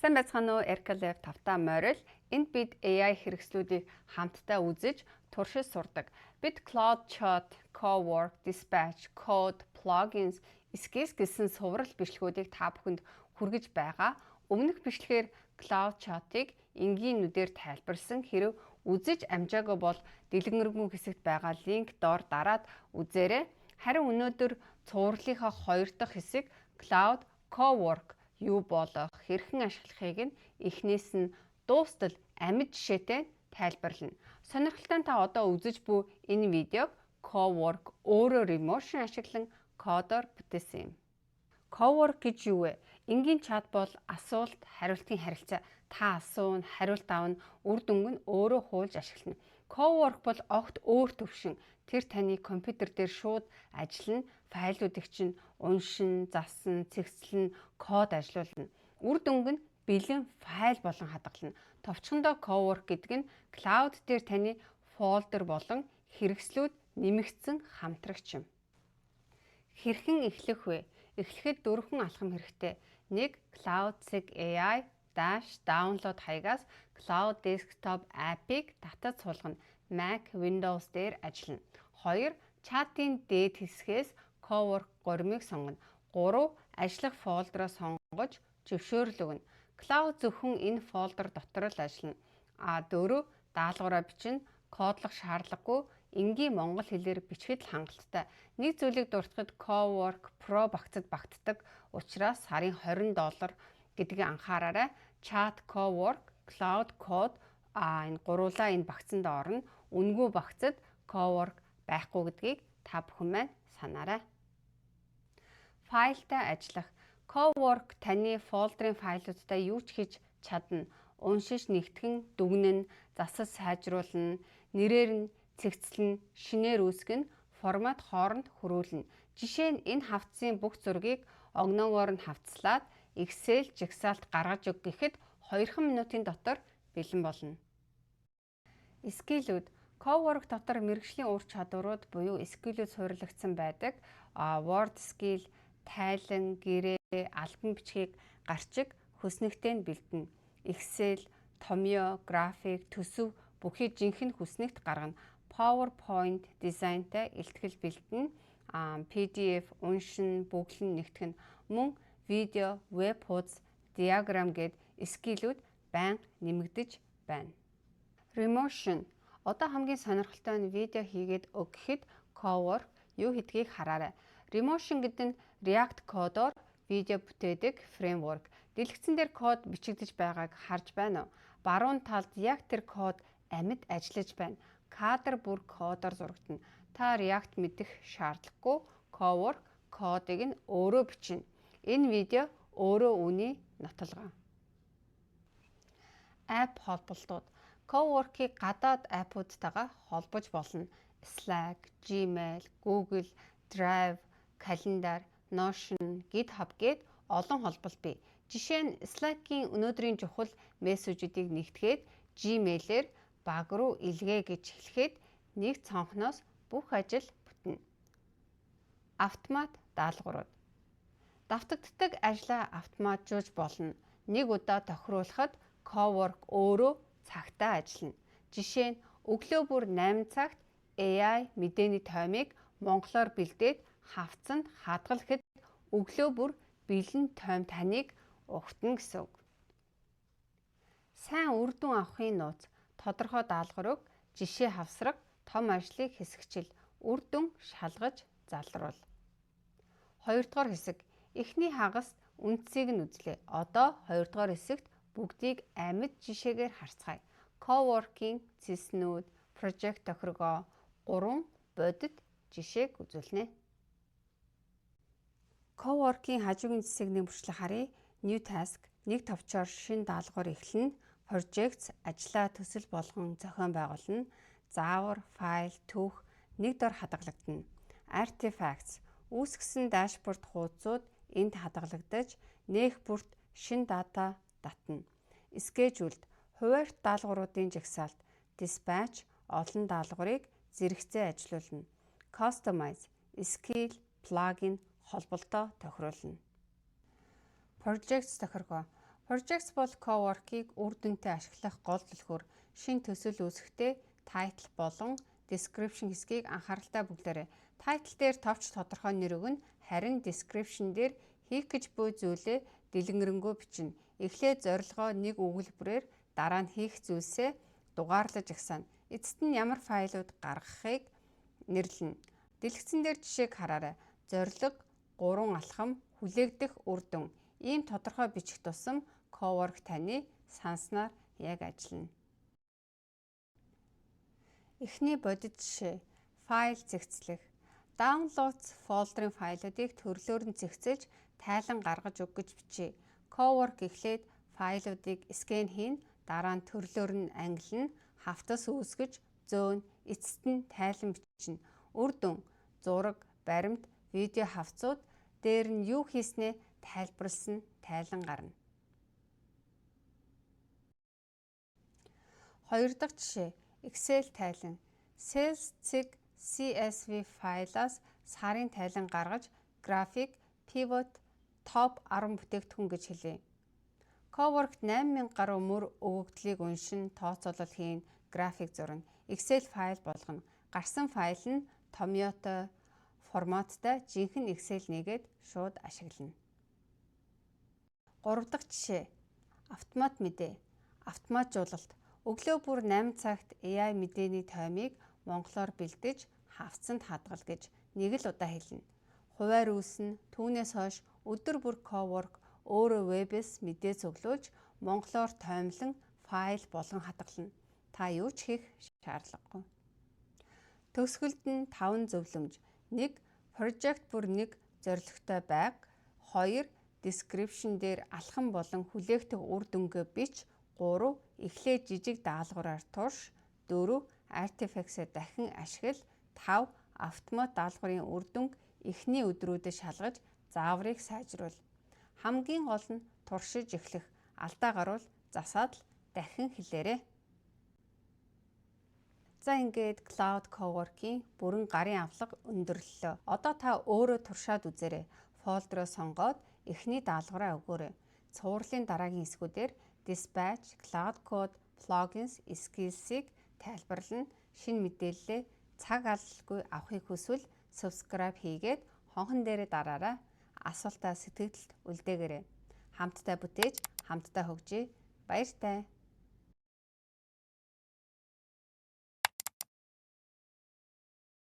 Сайн байцгаана уу? Ercalab 5 морил. Энд бид AI хэрэгслүүдийг хамтдаа үзэж, туршиж сурдаг. Бид Cloud Chat, Cowork, Dispatch, Code, Plugins, Skills гэсэн суврал бичлэгүүдийг та бүхэнд хүргэж байгаа. Өмнөх бичлэгээр Cloud Chat-ыг энгийнүүдээр тайлбарлсан. Хэрэв үзэж амжаагүй бол дэлгэнэргүй хэсэгт байгаа линк доор дараад үзээрэй. Харин өнөөдөр цувралынхаа 2 дахь хэсэг Cloud Cowork юу болох, хэрхэн ашиглахыг нь эхнээс нь дуустал амьд жишээтэй тайлбарлана. Сонирхолтой та одоо үзэж буй энэ видеог Cowork өөрөө Remotion ашиглан кодоор бүтээсэн юм. Cowork гэж юу вэ? Энгийн чат бол асуулт, хариултын харилцаа. Та асуун, хариулт авна, үр дүнг нь өөрөө хуулж ашиглана. Cowork бол огт өөр төвшин. Тэр таны компьютер дээр шууд ажиллана, файлуудыг чинь уншин, засна, цэгцлэн, код ажилуулна. Үр дүнг нь бэлэн файл болон хадгална. Товчхондоо Cowork гэдэг нь cloud дээр таны фолдер болон хэрэгслүүд нэмэгдсэн хамтрагч юм. Хэрхэн эхлэх вэ? Эхлэхэд 4 алхам хэрэгтэй. 1. CloudSig AI -download хаягаас Cloud Desktop app-ыг татаж суулгана. Mac, Windows дээр ажиллана. 2. Чатын дээд хэсгээс Cowork гурмыг сонгоно. 3. Ажиллах фолдероо сонгож зөвшөөрөл өгнө. Cloud зөвхөн энэ фолдер дотор л ажиллана. 4. Даалгавраа бичнэ. Кодлох шаардлагагүй. Энгийн монгол хэлээр бичихэд л хангалттай. Нэг зүйлийг дуртахад Cowork Pro багтдаг учраас сарын $20 гэдгийг анхаараарай. Chat, Cowork, Cloud Code энэ гуруулаа энэ багцанд орно. Үнгүй багцад Cowork байхгүй гэдгийг та бүхэн маань санаарай. Файлтай ажиллах. Cowork таны фолдерын файлуудтай юу ч хийж чадна. Уншиж нэгтгэн, дүгнэн, засаж сайжруулна, нэрээр нь цэгцлэн, шинээр үүсгэн, формат хооронд хөрвүүлнэ. Жишээ нь энэ хавцсын бүх зургийг огноогоор нь хавцлаад Excel жагсаалт гаргаж өг гэхэд 2 минутын дотор бэлэн болно. Скиллүүд. Cowork дотор мэргэжлийн ур чадварууд буюу скиллүүд суурилагдсан байдаг. Word skill, тайлан, гэрээ, альбом бичгийг гарчиг хүснэгтэй нь бэлдэнэ. Excel, томьёо, график, төсөв бүхий жинхэнэ хүснэгт гаргана. PowerPoint дизайнтай илтгэл бэлдэнэ. PDF уншин, бүглэн нэгтгэн. Мөн видео, веб хуудас, диаграм гэд скиллүүд байнга нэмэгдэж байна. Remotion. Одоо хамгийн сонирхолтой нь видео хийгээд өг гэхэд Cowork юу хийдгийг хараарай. Remotion гэдэг нь React кодоор видео бүтээдэг фреймворк. Дэлгэцэн дээр код бичигдэж байгааг харж байна уу? Баруун талд яг тэр код амьд ажиллаж байна. Кадр бүр кодоор зурагдана. Та React мэдэх шаардлагагүй. Cowork кодыг нь өөрөө бичнэ. Энэ видео өөрөө үүний нотолгоо. Апп холболтууд. Cowork-ийг гадаад аппуудтайгаа холбож болно. Slack, Gmail, Google, Drive, Calendar, Notion, GitHub гээд олон холболт бий. Жишээ нь Slack-ийн өнөөдрийн чухал мессежүүдийг нэгтгээд Gmail-ээр баг руу илгээ гэж хэлэхэд нэг цонхноос бүх ажил бүтнэ. Автомат даалгаврууд. Давтагддаг ажлаа автоматжуулж болно. Нэг удаа тохируулахад Cowork өөрөө цагтаа ажиллана. Жишээ нь өглөө бүр 8 цагт AI мэдээний тоймыг монголоор бэлдээд хавцанд хадгалахад өглөө бүр бэлэн тойм таныг угтана гэсэн үг. Сайн үр дүн авахын нууц. Тодорхой даалгаврыг жишээ хавсраг, том ажлыг хэсэгчил, үр дүн шалгаж залруул. 2 дугаар хэсэг. Эхний хагаст үндсийг нь үзлээ. Одоо 2 дугаар хэсэгт бүгдийг амьд жишээгээр харцгаая. Cowork-ийн цэснүүд, прожект тохиргоо, 3 бодит жишээг үзүүлнэ. Cowork-ийн хажуугийн зэсийг нэг бүрчлэг харъя. New task, нэг товчоор шинэ даалгавар эхэлнэ. Projects, ажлаа төсөл болгон зохион байгуулна. Заавар, файл, түүх нэг дор хадгалагдана. Artifacts, үүсгэсэн дашборд хуудсууд энд хадгалагдаж, нээх бүрт шинэ дата татна. Scheduled, хуваарьт даалгавруудын жагсаалт. Dispatch, олон даалгаврыг зэрэгцээ ажилуулна. Customize, skill, plugin холболтоо тохируулна. Projects тохиргоо. Projects бол cowork-ийг үр дүнтэй ашиглах гол түлхүүр. Шинэ төсөл үүсгэхдээ title болон description хэсгийг анхааралтай бүглээрэй. Title дээр товч тодорхой нэр өгнө, харин description дээр хийх гэж буй зүйлээ дэлгэрэнгүй бичнэ. Эхлээд зорилгоо нэг өгүүлбэрээр, дараа нь хийх зүйлсээ дугаарлаж агсаана. Эцэст нь ямар файлууд гаргахыг нэрлэнэ. Дэлгэцэн дээр жишээг хараарай. Зорилго, 3 алхам, хүлээгдэх үр дүн. Ийм тодорхой бичих тусам cowork таны санснаар яг ажиллана. Эхний бодит жишээ. Файл зэгцлэх. Downloads фолдерын файлуудыг төрлөөр нь зэгцэлж тайлан гаргаж өг гэж бичье. Cowork эхлээд файлуудыг скэн хийн, дараа нь төрлөөр нь ангилна, хавтас үүсгэж, зөөн, эцэст нь тайлан бичнэ. Үр дүн, зураг, баримт, видео хавцууд дээр нь юу хийснээ тайлбарласан тайлан гарна. Хоёр дахь жишээ. Excel тайлан. Sales цэг CSV файлаас сарын тайлан гаргаж, график, pivot, top 10 бүтээгдэхүүн гэж хэлье. Cowork 8000 гаруй мөр өгөгдлийг уншин, тооцоолол хийн, график зурна. Excel файл болгоно. Гарсан файл нь Tomato форматтай жинхэнэ Excel нэгээд шууд ашиглана. Гурав дахь жишээ. Автомат мэдээ. Автоматжуулалт. Өглөө бүр 8 цагт AI мэдээний таймыг монголоор бэлдэж, хавцанд хадгал гэж нэг л удаа хэлнэ. Хуваар үүснэ, түүнээс хойш өдөр бүр Cowork өөрөө вебээс мэдээ цуглуулж, монголоор тоймлон файл болгон хадгална. Та юу ч хийх шаардлагагүй. Төгсгөлд нь 5 зөвлөмж. 1. Project бүр нэг зорилготой байг. 2. Description дээр алхам болон хүлээгдэх үр дүнгээ бич. 3. Эхлээд жижиг даалгавраар турш. 4. Artifacts-ээ дахин ашигла. 5. Автомат даалгаврын үр дүнг эхний өдрүүдэд шалгаж зааврыг сайжруул. Хамгийн гол нь туршиж эхлэх. Алдаа гарвал засаад л дахин хэлээрэй. За ингээд Cloud Cowork-ийн бүрэн гарын авлага өндөрлөлөө. Одоо та өөрөө туршаад үзээрэй. Фолдероо сонгоод эхний даалгавраа өгөөрэй. Цувралын дараагийн хэсгүүдээр Dispatch, Cloud Code, Plugins, Skills-ийг тайлбарлана. Шинэ мэдээллээ цаг алдалгүй авахыг хүсвэл subscribe хийгээд хонхон дээрээ дараарай. Асуултаа сэтгэгдэлд үлдээгээрэй. Хамтдаа бүтээж, хамтдаа хөгжийе. Баяртай.